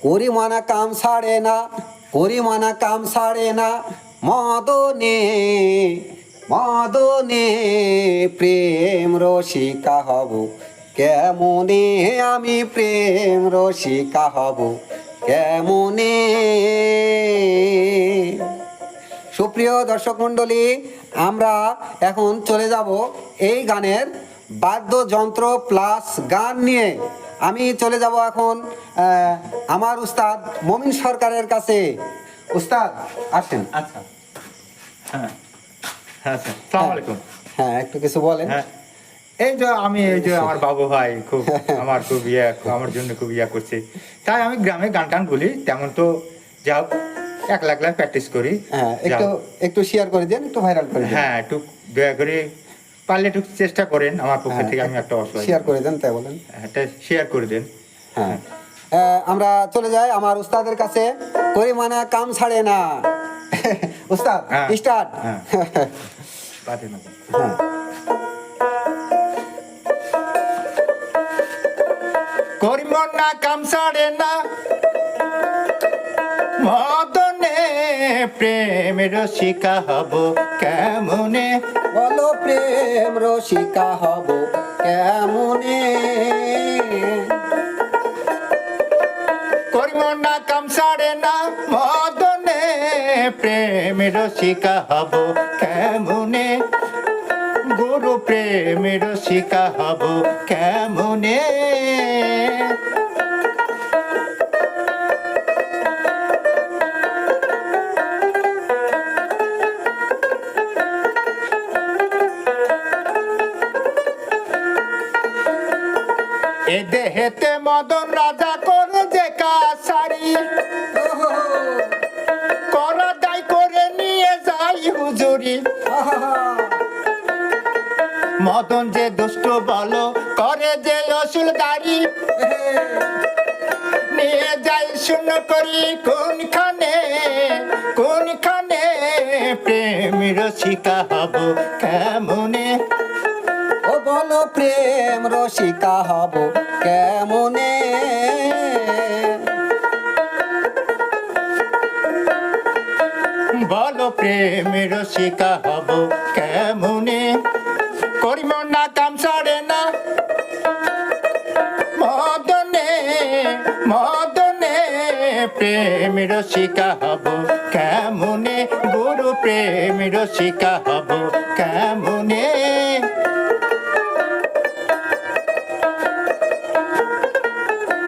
করি মানা কাম ছাড়ে না, করি মানা কাম ছাড়ে না, মদনে মদনে প্রেম রসিকা হব কেমনে, আমি প্রেম রসিকা হব কেমনে। সুপ্রিয় দর্শক মণ্ডলী, আমরা এখন চলে যাব এই গানের বাদ্যযন্ত্র প্লাস গান নিয়ে। আমি চলে যাব এখন আমার উস্তাদ মমিন সরকারের কাছে। উস্তাদ আসেন। আচ্ছা, হ্যাঁ আচ্ছা, আসসালামু আলাইকুম। হ্যাঁ, একটু কিছু বলেন। হ্যাঁ, এই যে আমি এই যে আমার বাবু ভাই খুব আমার খুব আমার জন্য খুব করছে, তাই আমি গ্রামে গান টান বলি, তেমন তো যাও একলা একলা প্র্যাকটিস করি। হ্যাঁ, একটু একটু শেয়ার করে দেন, একটু ভাইরাল করে দেন। হ্যাঁ, একটু দয়া করে পারলে একটু চেষ্টা করেন আমার পক্ষ থেকে, আমি একটা অসহায় শেয়ার করে দেন, তাই বলেন। একটা শেয়ার করে দেন। হ্যাঁ, আমরা চলে যাই আমার উস্তাদের কাছে। করি মানা কাম ছাড়ে না। উস্তাদ স্টার্ট। হ্যাঁ, বাদে না। হ্যাঁ, করি মনা কাম ছাড়ে না, মদনে প্রেম রসিকা হব কেমনে, বলো প্রেম রসিকা হব কেমনে। করি মনা কাম ছাড়ে না, মদনে প্রেম রসিকা হব কেমনে, গুরু প্রেম রসিকা হব কেমনে। এ দেহেতে মদন রাজা করে যে কাছারি, করা দায় করে নিয়ে যাই হুজুরি। মদন যে দুষ্ট বলো করে যে অসুল গাড়ি, নিয়ে যাই শূন্য করি কোনখানে, কোনখানে প্রেম রসিকা হব কেমনে, ও বলো প্রেম রসিকা হব কেমনে। বলো প্রেম রসিকা হব কেমনে, করি মনা কাম ছাড়ে না, মদনে মদনে প্রেম রসিকা হব কেমনে, গুরু প্রেম রসিকা হব কেমনে।